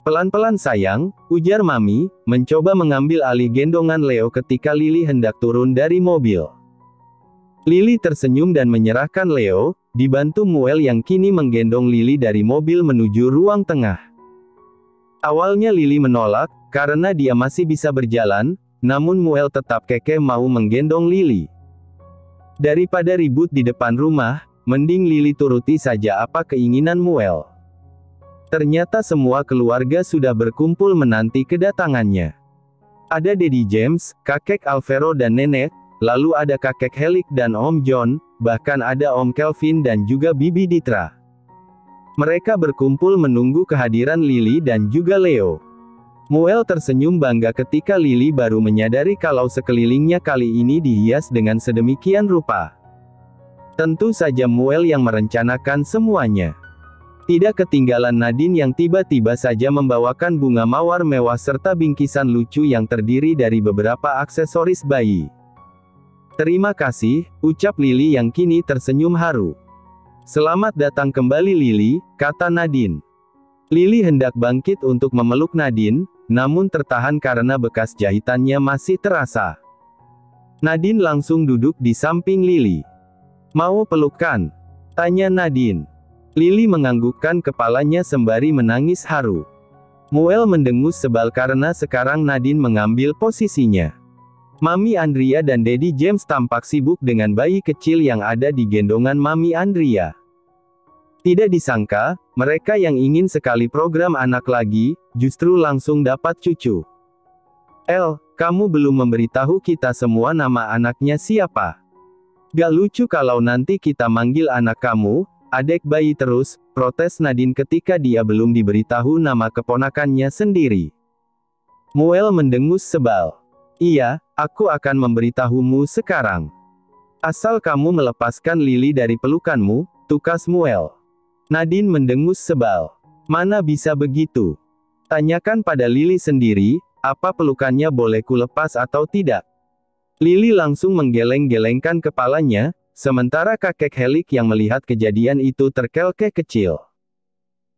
Pelan-pelan sayang, ujar Mami, mencoba mengambil alih gendongan Leo ketika Lily hendak turun dari mobil. Lily tersenyum dan menyerahkan Leo, dibantu Muel yang kini menggendong Lily dari mobil menuju ruang tengah. Awalnya Lily menolak, karena dia masih bisa berjalan, namun Muel tetap kekeh mau menggendong Lily. Daripada ribut di depan rumah, mending Lily turuti saja apa keinginan Muel. Ternyata semua keluarga sudah berkumpul menanti kedatangannya. Ada Daddy James, kakek Alvaro dan nenek, lalu ada kakek Helik dan Om John, bahkan ada Om Kelvin dan juga Bibi Ditra. Mereka berkumpul menunggu kehadiran Lily dan juga Leo. Muel tersenyum bangga ketika Lily baru menyadari kalau sekelilingnya kali ini dihias dengan sedemikian rupa. Tentu saja Muel yang merencanakan semuanya. Tidak ketinggalan Nadine yang tiba-tiba saja membawakan bunga mawar mewah serta bingkisan lucu yang terdiri dari beberapa aksesoris bayi. Terima kasih, ucap Lily yang kini tersenyum haru. Selamat datang kembali Lily, kata Nadine. Lily hendak bangkit untuk memeluk Nadine, namun tertahan karena bekas jahitannya masih terasa. Nadine langsung duduk di samping Lily. Mau pelukan? Tanya Nadine. Lily menganggukkan kepalanya sembari menangis haru. Muel mendengus sebal karena sekarang Nadine mengambil posisinya. Mami Andrea dan Daddy James tampak sibuk dengan bayi kecil yang ada di gendongan Mami Andrea. Tidak disangka, mereka yang ingin sekali program anak lagi, justru langsung dapat cucu. El, kamu belum memberitahu kita semua nama anaknya siapa? Gak lucu kalau nanti kita manggil anak kamu adek bayi terus, protes Nadine ketika dia belum diberitahu nama keponakannya sendiri. Muel mendengus sebal. Iya, aku akan memberitahumu sekarang. Asal kamu melepaskan Lily dari pelukanmu, tukas Muel. Nadine mendengus sebal. Mana bisa begitu? Tanyakan pada Lily sendiri, apa pelukannya boleh kulepas atau tidak. Lily langsung menggeleng-gelengkan kepalanya, sementara kakek Helik yang melihat kejadian itu terkelkeh kecil.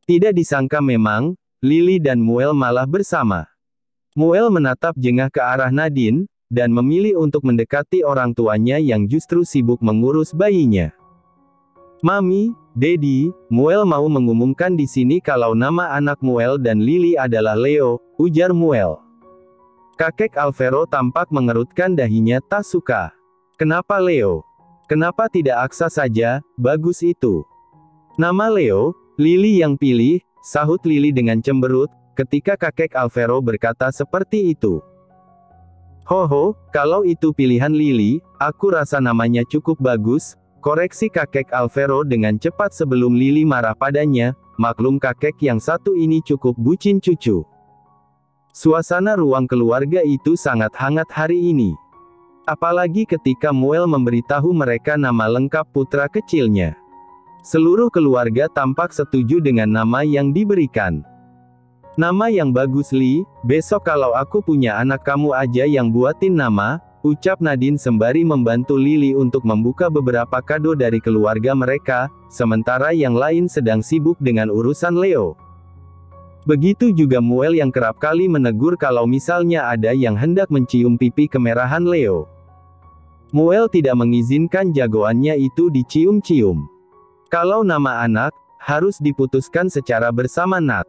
Tidak disangka memang, Lily dan Muel malah bersama. Muel menatap jengah ke arah Nadine, dan memilih untuk mendekati orang tuanya yang justru sibuk mengurus bayinya. Mami, Daddy, Muel mau mengumumkan di sini kalau nama anak Muel dan Lily adalah Leo, ujar Muel. Kakek Alvaro tampak mengerutkan dahinya tak suka. Kenapa Leo? Kenapa tidak Aksa saja, bagus itu. Nama Leo, Lily yang pilih, sahut Lily dengan cemberut, ketika kakek Alvaro berkata seperti itu. Hoho, kalau itu pilihan Lily, aku rasa namanya cukup bagus, koreksi kakek Alvaro dengan cepat sebelum Lily marah padanya, maklum kakek yang satu ini cukup bucin cucu. Suasana ruang keluarga itu sangat hangat hari ini. Apalagi ketika Muel memberitahu mereka nama lengkap putra kecilnya. Seluruh keluarga tampak setuju dengan nama yang diberikan. Nama yang bagus Lee, besok kalau aku punya anak kamu aja yang buatin nama, ucap Nadine sembari membantu Lily untuk membuka beberapa kado dari keluarga mereka, sementara yang lain sedang sibuk dengan urusan Leo. Begitu juga Muel yang kerap kali menegur kalau misalnya ada yang hendak mencium pipi kemerahan Leo. Muel tidak mengizinkan jagoannya itu dicium-cium. Kalau nama anak, harus diputuskan secara bersama Nat.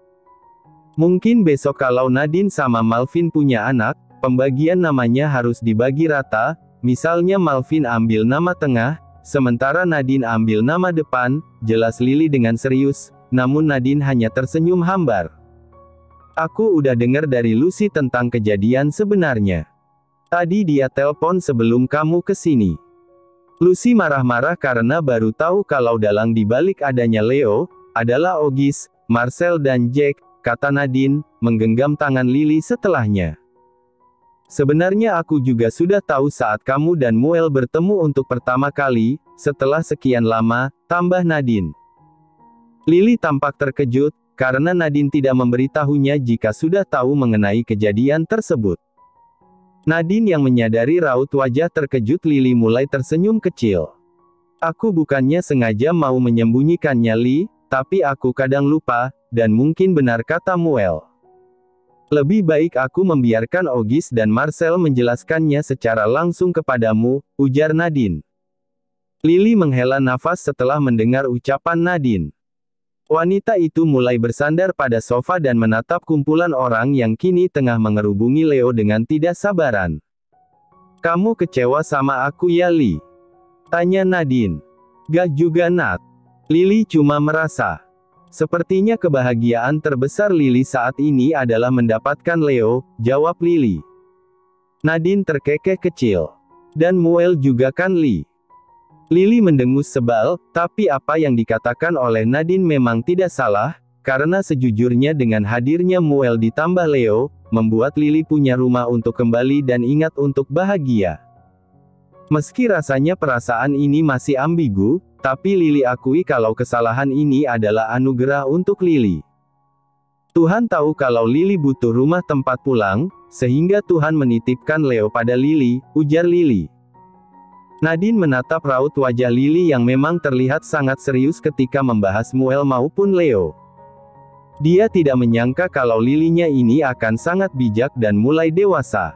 Mungkin besok kalau Nadine sama Malvin punya anak, pembagian namanya harus dibagi rata, misalnya Malvin ambil nama tengah, sementara Nadine ambil nama depan, jelas Lily dengan serius, namun Nadine hanya tersenyum hambar. Aku udah dengar dari Lucy tentang kejadian sebenarnya. Tadi dia telepon sebelum kamu kesini. Lucy marah-marah karena baru tahu kalau dalang dibalik adanya Leo, adalah Ogis, Marcel dan Jack, kata Nadine, menggenggam tangan Lily setelahnya. Sebenarnya aku juga sudah tahu saat kamu dan Muel bertemu untuk pertama kali, setelah sekian lama, tambah Nadine. Lily tampak terkejut, karena Nadine tidak memberitahunya jika sudah tahu mengenai kejadian tersebut. Nadine yang menyadari raut wajah terkejut Lily mulai tersenyum kecil. Aku bukannya sengaja mau menyembunyikannya Lee, tapi aku kadang lupa, dan mungkin benar kata Muel. Lebih baik aku membiarkan August dan Marcel menjelaskannya secara langsung kepadamu, ujar Nadine. Lily menghela nafas setelah mendengar ucapan Nadine. Wanita itu mulai bersandar pada sofa dan menatap kumpulan orang yang kini tengah mengerubungi Leo dengan tidak sabaran. Kamu kecewa sama aku ya, Lee? Tanya Nadine. Gak juga, Nat. Lily cuma merasa. Sepertinya kebahagiaan terbesar Lily saat ini adalah mendapatkan Leo, jawab Lily. Nadine terkekeh kecil. Dan Muel juga kan, Lee? Lily mendengus sebal, tapi apa yang dikatakan oleh Nadine memang tidak salah, karena sejujurnya dengan hadirnya Muel ditambah Leo, membuat Lily punya rumah untuk kembali dan ingat untuk bahagia. Meski rasanya perasaan ini masih ambigu, tapi Lily akui kalau kesalahan ini adalah anugerah untuk Lily. Tuhan tahu kalau Lily butuh rumah tempat pulang, sehingga Tuhan menitipkan Leo pada Lily, ujar Lily. Nadine menatap raut wajah Lily yang memang terlihat sangat serius ketika membahas Muel maupun Leo. Dia tidak menyangka kalau Lily-nya ini akan sangat bijak dan mulai dewasa.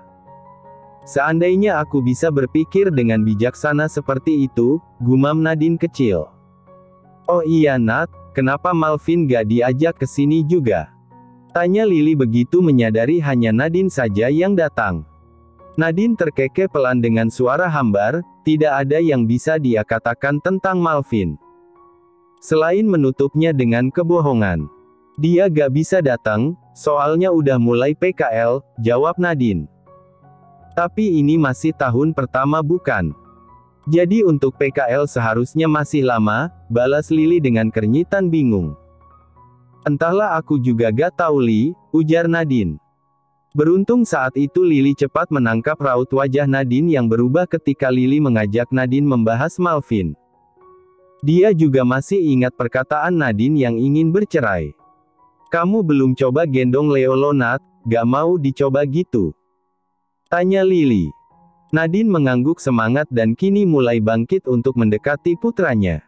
Seandainya aku bisa berpikir dengan bijaksana seperti itu, gumam Nadine kecil. Oh iya Nat, kenapa Malvin gak diajak ke sini juga? Tanya Lily begitu menyadari hanya Nadine saja yang datang. Nadine terkekeh pelan dengan suara hambar, tidak ada yang bisa dia katakan tentang Malvin. Selain menutupnya dengan kebohongan. Dia gak bisa datang, soalnya udah mulai PKL, jawab Nadine. Tapi ini masih tahun pertama bukan? Jadi untuk PKL seharusnya masih lama, balas Lily dengan kenyitan bingung. Entahlah aku juga gak tahu Lee, ujar Nadine. Beruntung saat itu Lily cepat menangkap raut wajah Nadine yang berubah ketika Lily mengajak Nadine membahas Malvin. Dia juga masih ingat perkataan Nadine yang ingin bercerai. Kamu belum coba gendong Leo lo Nat, gak mau dicoba gitu? Tanya Lily. Nadine mengangguk semangat dan kini mulai bangkit untuk mendekati putranya.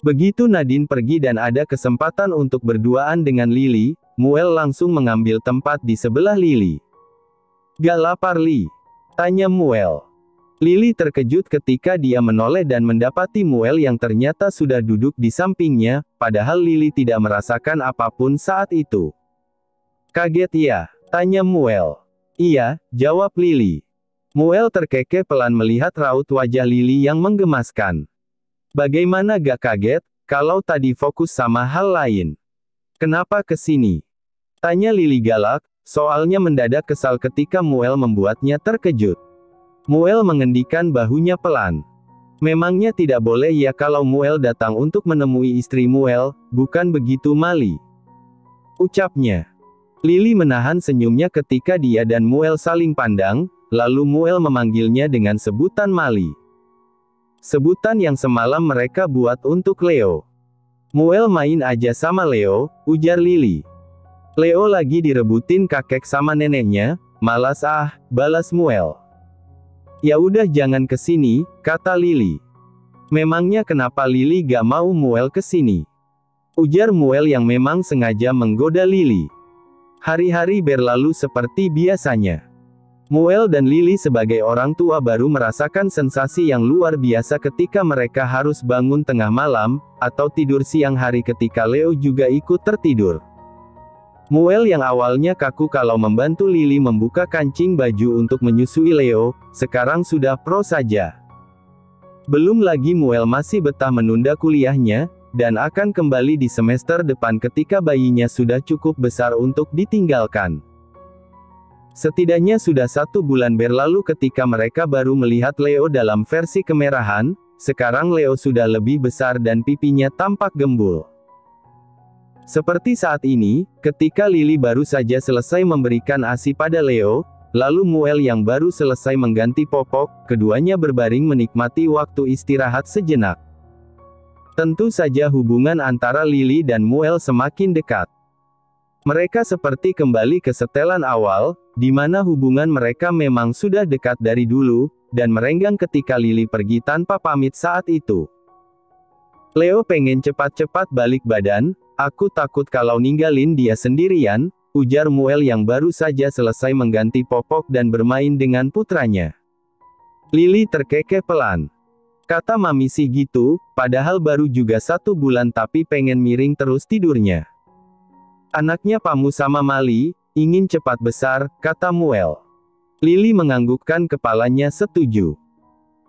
Begitu Nadine pergi dan ada kesempatan untuk berduaan dengan Lily, Muel langsung mengambil tempat di sebelah Lily. Gak lapar Lee? Tanya Muel. Lily terkejut ketika dia menoleh dan mendapati Muel yang ternyata sudah duduk di sampingnya, padahal Lily tidak merasakan apapun saat itu. Kaget ya? Tanya Muel. Iya, jawab Lily. Muel terkekeh pelan melihat raut wajah Lily yang menggemaskan. Bagaimana gak kaget, kalau tadi fokus sama hal lain? Kenapa kesini? Tanya Lily galak, soalnya mendadak kesal ketika Muel membuatnya terkejut. Muel mengendikan bahunya pelan. Memangnya tidak boleh ya kalau Muel datang untuk menemui istri Muel, bukan begitu Mali? Ucapnya. Lily menahan senyumnya ketika dia dan Muel saling pandang, lalu Muel memanggilnya dengan sebutan Mali. Sebutan yang semalam mereka buat untuk Leo. Muel main aja sama Leo, ujar Lily. Leo lagi direbutin kakek sama neneknya, malas balas Muel. Ya udah jangan kesini, kata Lily. Memangnya kenapa Lily gak mau Muel kesini? Ujar Muel yang memang sengaja menggoda Lily. Hari-hari berlalu seperti biasanya. Muel dan Lily sebagai orang tua baru merasakan sensasi yang luar biasa ketika mereka harus bangun tengah malam, atau tidur siang hari ketika Leo juga ikut tertidur. Muel yang awalnya kaku kalau membantu Lily membuka kancing baju untuk menyusui Leo, sekarang sudah pro saja. Belum lagi Muel masih betah menunda kuliahnya, dan akan kembali di semester depan ketika bayinya sudah cukup besar untuk ditinggalkan. Setidaknya sudah 1 bulan berlalu ketika mereka baru melihat Leo dalam versi kemerahan, sekarang Leo sudah lebih besar dan pipinya tampak gembul. Seperti saat ini, ketika Lily baru saja selesai memberikan ASI pada Leo, lalu Muel yang baru selesai mengganti popok, keduanya berbaring menikmati waktu istirahat sejenak. Tentu saja hubungan antara Lily dan Muel semakin dekat. Mereka seperti kembali ke setelan awal, di mana hubungan mereka memang sudah dekat dari dulu, dan merenggang ketika Lily pergi tanpa pamit saat itu. Leo pengen cepat-cepat balik badan, aku takut kalau ninggalin dia sendirian, ujar Muel yang baru saja selesai mengganti popok dan bermain dengan putranya. Lily terkekeh pelan. Kata Mami sih gitu, padahal baru juga 1 bulan tapi pengen miring terus tidurnya. Anaknya Pamu sama Mali, ingin cepat besar, kata Muel. Lily menganggukkan kepalanya setuju.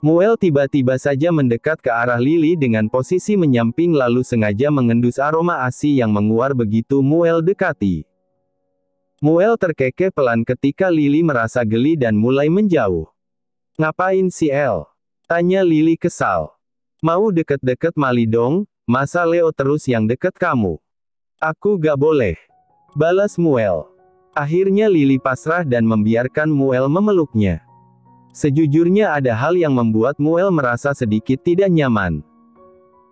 Muel tiba-tiba saja mendekat ke arah Lily dengan posisi menyamping lalu sengaja mengendus aroma ASI yang menguar begitu Muel dekati. Muel terkekeh pelan ketika Lily merasa geli dan mulai menjauh. Ngapain si El? Tanya Lily kesal. Mau deket-deket Mali dong, masa Leo terus yang deket kamu? Aku gak boleh. Balas Muel. Akhirnya Lily pasrah dan membiarkan Muel memeluknya. Sejujurnya ada hal yang membuat Muel merasa sedikit tidak nyaman.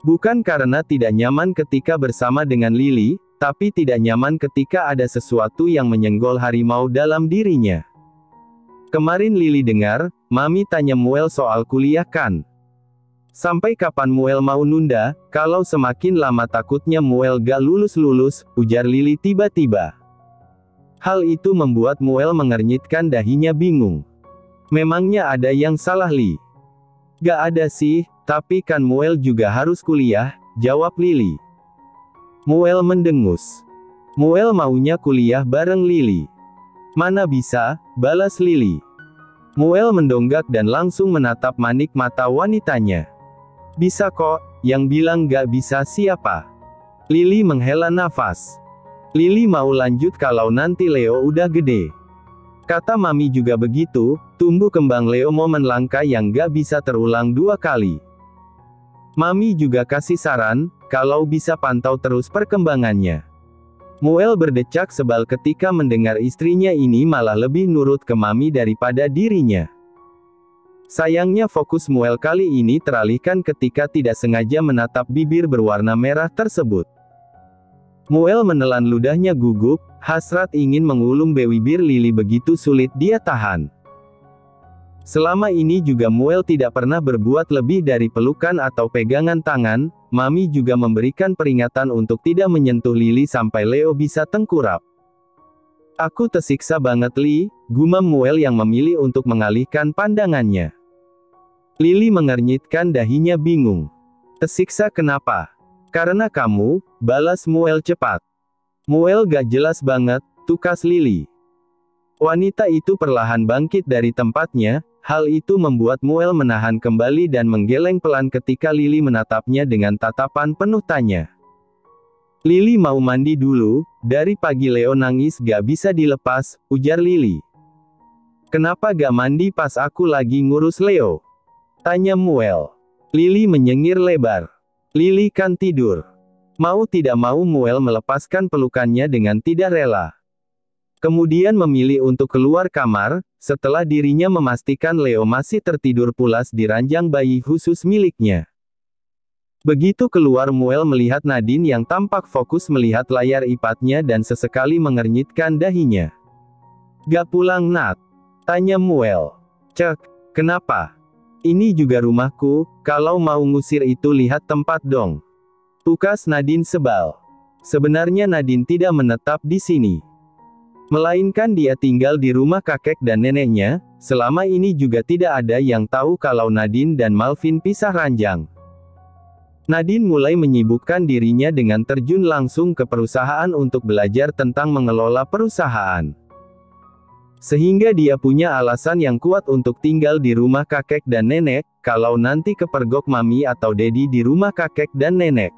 Bukan karena tidak nyaman ketika bersama dengan Lily, tapi tidak nyaman ketika ada sesuatu yang menyenggol harimau dalam dirinya. Kemarin Lily dengar, Mami tanya Muel soal kuliah kan? Sampai kapan Muel mau nunda, kalau semakin lama takutnya Muel gak lulus-lulus, ujar Lily tiba-tiba. Hal itu membuat Muel mengernyitkan dahinya bingung. Memangnya ada yang salah Li? Gak ada sih, tapi kan Muel juga harus kuliah, jawab Lily. Muel mendengus. Muel maunya kuliah bareng Lily. Mana bisa, balas Lily. Muel mendonggak dan langsung menatap manik mata wanitanya. Bisa kok, yang bilang gak bisa siapa? Lily menghela nafas. Lily mau lanjut kalau nanti Leo udah gede. Kata Mami juga begitu, tumbuh kembang Leo momen langka yang gak bisa terulang 2 kali. Mami juga kasih saran, kalau bisa pantau terus perkembangannya. Muel berdecak sebal ketika mendengar istrinya ini malah lebih nurut ke Mami daripada dirinya. Sayangnya fokus Muel kali ini teralihkan ketika tidak sengaja menatap bibir berwarna merah tersebut. Muel menelan ludahnya gugup, hasrat ingin mengulum bibir Lily begitu sulit dia tahan. Selama ini juga Muel tidak pernah berbuat lebih dari pelukan atau pegangan tangan. Mami juga memberikan peringatan untuk tidak menyentuh Lily sampai Leo bisa tengkurap. Aku tersiksa banget Li, gumam Muel yang memilih untuk mengalihkan pandangannya. Lily mengernyitkan dahinya bingung. Tersiksa kenapa? Karena kamu, balas Muel cepat. Muel gak jelas banget, tukas Lily. Wanita itu perlahan bangkit dari tempatnya. Hal itu membuat Muel menahan kembali dan menggeleng pelan ketika Lily menatapnya dengan tatapan penuh tanya. Lily mau mandi dulu, dari pagi Leo nangis gak bisa dilepas, ujar Lily. Kenapa gak mandi pas aku lagi ngurus Leo? Tanya Muel. Lily menyengir lebar. Lily kan tidur. Mau tidak mau Muel melepaskan pelukannya dengan tidak rela. Kemudian memilih untuk keluar kamar, setelah dirinya memastikan Leo masih tertidur pulas di ranjang bayi khusus miliknya. Begitu keluar Muel melihat Nadine yang tampak fokus melihat layar iPad-nya dan sesekali mengernyitkan dahinya. Gak pulang Nat? Tanya Muel. Cek, kenapa? Ini juga rumahku, kalau mau ngusir itu lihat tempat dong. Tukas Nadine sebal. Sebenarnya Nadine tidak menetap di sini. Melainkan dia tinggal di rumah kakek dan neneknya, selama ini juga tidak ada yang tahu kalau Nadine dan Malvin pisah ranjang. Nadine mulai menyibukkan dirinya dengan terjun langsung ke perusahaan untuk belajar tentang mengelola perusahaan. Sehingga dia punya alasan yang kuat untuk tinggal di rumah kakek dan nenek, kalau nanti kepergok Mami atau Daddy di rumah kakek dan nenek.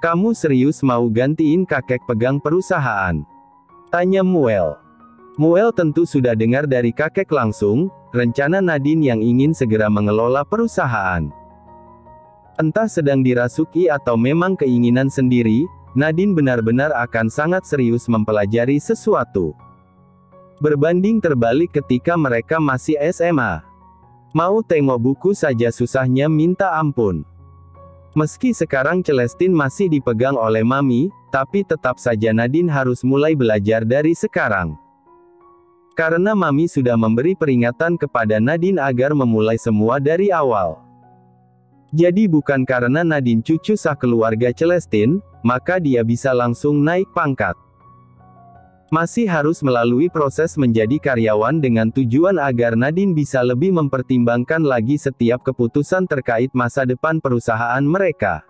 Kamu serius mau gantiin kakek pegang perusahaan? Tanya Muel. Muel tentu sudah dengar dari kakek langsung, rencana Nadine yang ingin segera mengelola perusahaan. Entah sedang dirasuki atau memang keinginan sendiri, Nadine benar-benar akan sangat serius mempelajari sesuatu. Berbanding terbalik ketika mereka masih SMA. Mau tengok buku saja susahnya minta ampun. Meski sekarang Celestine masih dipegang oleh Mami, tapi tetap saja Nadine harus mulai belajar dari sekarang. Karena Mami sudah memberi peringatan kepada Nadine agar memulai semua dari awal. Jadi bukan karena Nadine cucu sah keluarga Celestine, maka dia bisa langsung naik pangkat. Masih harus melalui proses menjadi karyawan dengan tujuan agar Nadine bisa lebih mempertimbangkan lagi setiap keputusan terkait masa depan perusahaan mereka.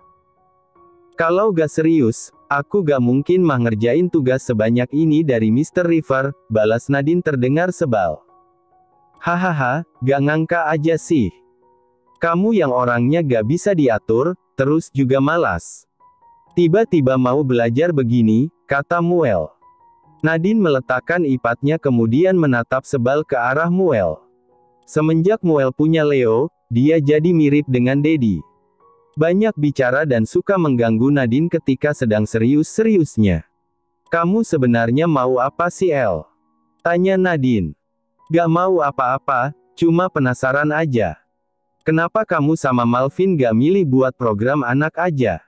Kalau gak serius, aku gak mungkin mah ngerjain tugas sebanyak ini dari Mr. River, balas Nadine terdengar sebal. Hahaha, gak ngangka aja sih. Kamu yang orangnya gak bisa diatur, terus juga malas. Tiba-tiba mau belajar begini, kata Muel. Nadine meletakkan ipatnya kemudian menatap sebal ke arah Muel. Semenjak Muel punya Leo, dia jadi mirip dengan Daddy. Banyak bicara dan suka mengganggu Nadine ketika sedang serius-seriusnya. Kamu sebenarnya mau apa sih, El? Tanya Nadine. Gak mau apa-apa, cuma penasaran aja. Kenapa kamu sama Malvin gak milih buat program anak aja?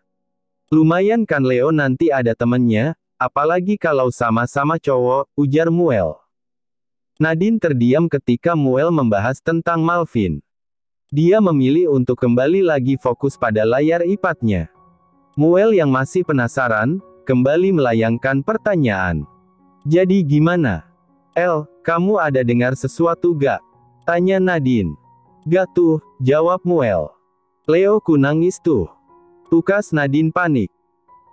Lumayan kan Leo nanti ada temennya. Apalagi kalau sama-sama cowok, ujar Muel. Nadine terdiam ketika Muel membahas tentang Malvin. Dia memilih untuk kembali lagi fokus pada layar ipatnya. Muel yang masih penasaran, kembali melayangkan pertanyaan. Jadi gimana? El, kamu ada dengar sesuatu gak? Tanya Nadine. Gak tuh, jawab Muel. Leo ku nangis tuh. Tukas Nadine panik.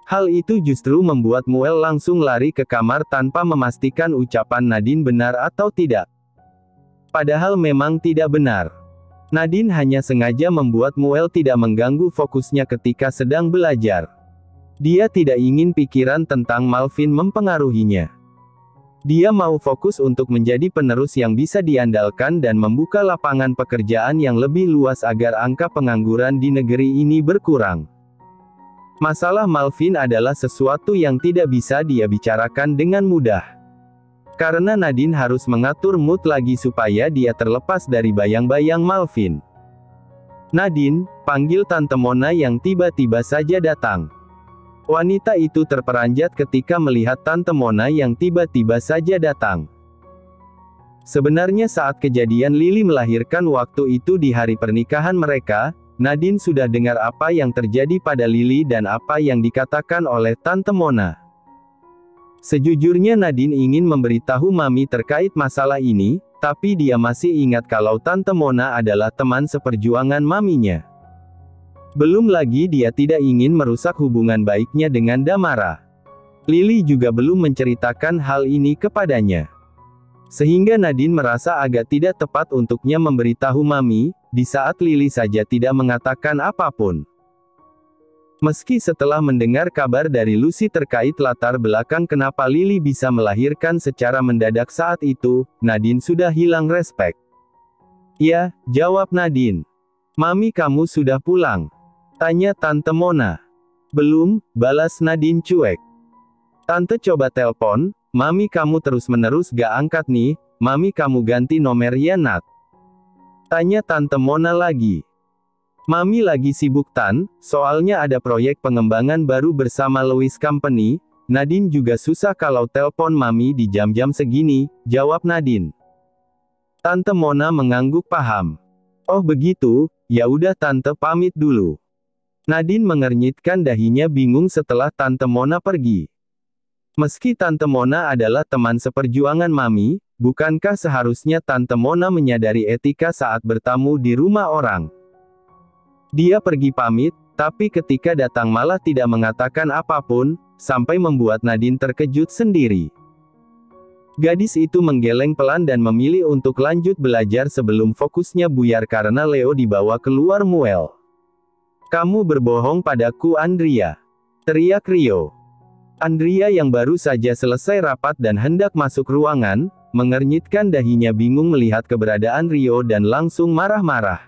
Hal itu justru membuat Muel langsung lari ke kamar tanpa memastikan ucapan Nadine benar atau tidak. Padahal memang tidak benar. Nadine hanya sengaja membuat Muel tidak mengganggu fokusnya ketika sedang belajar. Dia tidak ingin pikiran tentang Malvin mempengaruhinya. Dia mau fokus untuk menjadi penerus yang bisa diandalkan dan membuka lapangan pekerjaan yang lebih luas agar angka pengangguran di negeri ini berkurang. Masalah Malvin adalah sesuatu yang tidak bisa dia bicarakan dengan mudah. Karena Nadine harus mengatur mood lagi supaya dia terlepas dari bayang-bayang Malvin. Nadine, panggil Tante Mona yang tiba-tiba saja datang. Wanita itu terperanjat ketika melihat Tante Mona yang tiba-tiba saja datang. Sebenarnya saat kejadian Lily melahirkan waktu itu di hari pernikahan mereka, Nadine sudah dengar apa yang terjadi pada Lily dan apa yang dikatakan oleh Tante Mona. Sejujurnya Nadine ingin memberitahu Mami terkait masalah ini, tapi dia masih ingat kalau Tante Mona adalah teman seperjuangan maminya. Belum lagi dia tidak ingin merusak hubungan baiknya dengan Damara. Lily juga belum menceritakan hal ini kepadanya. Sehingga Nadine merasa agak tidak tepat untuknya memberitahu Mami, di saat Lily saja tidak mengatakan apapun. Meski setelah mendengar kabar dari Lucy terkait latar belakang kenapa Lily bisa melahirkan secara mendadak saat itu, Nadine sudah hilang respek. Ya, jawab Nadine. Mami kamu sudah pulang? Tanya Tante Mona. Belum, balas Nadine cuek. Tante coba telepon, Mami kamu terus-menerus gak angkat nih, Mami kamu ganti nomornya Nat. Tanya Tante Mona lagi. Mami lagi sibuk Tan, soalnya ada proyek pengembangan baru bersama Louis Company. Nadine juga susah kalau telepon Mami di jam-jam segini, jawab Nadine. Tante Mona mengangguk paham. Oh begitu, ya udah Tante pamit dulu. Nadine mengernyitkan dahinya bingung setelah Tante Mona pergi. Meski Tante Mona adalah teman seperjuangan Mami, bukankah seharusnya Tante Mona menyadari etika saat bertamu di rumah orang? Dia pergi pamit, tapi ketika datang malah tidak mengatakan apapun, sampai membuat Nadine terkejut sendiri. Gadis itu menggeleng pelan dan memilih untuk lanjut belajar sebelum fokusnya buyar karena Leo dibawa keluar Muel. Kamu berbohong padaku Andrea, teriak Rio. Andrea yang baru saja selesai rapat dan hendak masuk ruangan, mengernyitkan dahinya bingung melihat keberadaan Rio dan langsung marah-marah.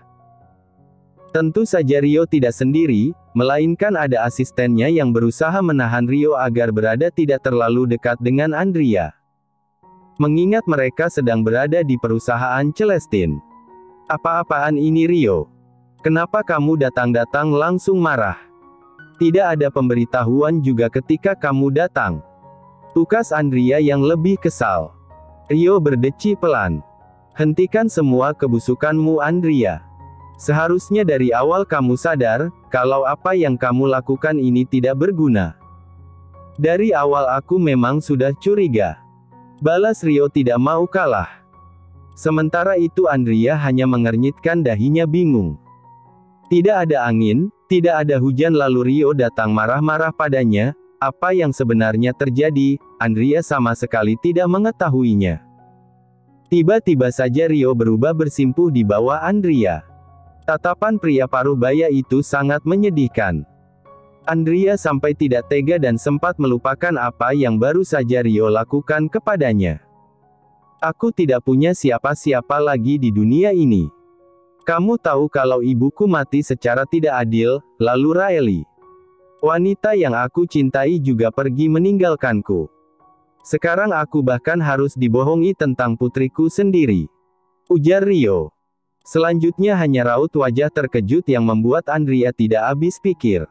Tentu saja Rio tidak sendiri, melainkan ada asistennya yang berusaha menahan Rio agar berada tidak terlalu dekat dengan Andrea. Mengingat mereka sedang berada di perusahaan Celestine. Apa-apaan ini Rio? Kenapa kamu datang-datang langsung marah? Tidak ada pemberitahuan juga ketika kamu datang. Tukas Andrea yang lebih kesal. Rio berdeci pelan. Hentikan semua kebusukanmu Andrea. Seharusnya dari awal kamu sadar, kalau apa yang kamu lakukan ini tidak berguna. Dari awal aku memang sudah curiga. Balas Rio tidak mau kalah. Sementara itu Andrea hanya mengernyitkan dahinya bingung. Tidak ada angin, tidak ada hujan lalu Rio datang marah-marah padanya. Apa yang sebenarnya terjadi, Andrea sama sekali tidak mengetahuinya. Tiba-tiba saja Rio berubah bersimpuh di bawah Andrea. Tatapan pria paruh baya itu sangat menyedihkan. Andrea sampai tidak tega dan sempat melupakan apa yang baru saja Rio lakukan kepadanya. Aku tidak punya siapa-siapa lagi di dunia ini. Kamu tahu kalau ibuku mati secara tidak adil, lalu Riley. Wanita yang aku cintai juga pergi meninggalkanku. Sekarang aku bahkan harus dibohongi tentang putriku sendiri. Ujar Rio. Selanjutnya hanya raut wajah terkejut yang membuat Andrea tidak habis pikir.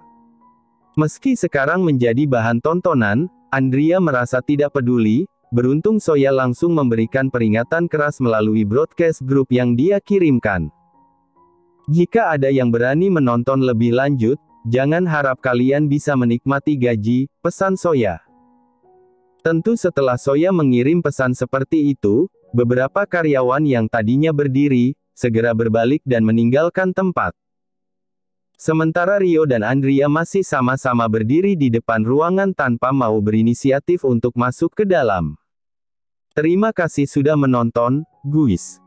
Meski sekarang menjadi bahan tontonan, Andrea merasa tidak peduli. Beruntung Soya langsung memberikan peringatan keras melalui broadcast grup yang dia kirimkan. Jika ada yang berani menonton lebih lanjut, jangan harap kalian bisa menikmati gaji, pesan Soya. Tentu setelah Soya mengirim pesan seperti itu, beberapa karyawan yang tadinya berdiri, segera berbalik dan meninggalkan tempat. Sementara Rio dan Andrea masih sama-sama berdiri di depan ruangan tanpa mau berinisiatif untuk masuk ke dalam. Terima kasih sudah menonton, guys.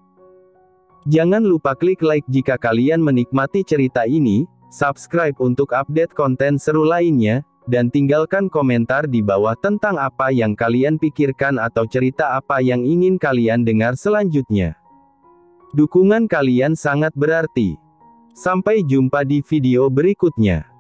Jangan lupa klik like jika kalian menikmati cerita ini, subscribe untuk update konten seru lainnya, dan tinggalkan komentar di bawah tentang apa yang kalian pikirkan atau cerita apa yang ingin kalian dengar selanjutnya. Dukungan kalian sangat berarti. Sampai jumpa di video berikutnya.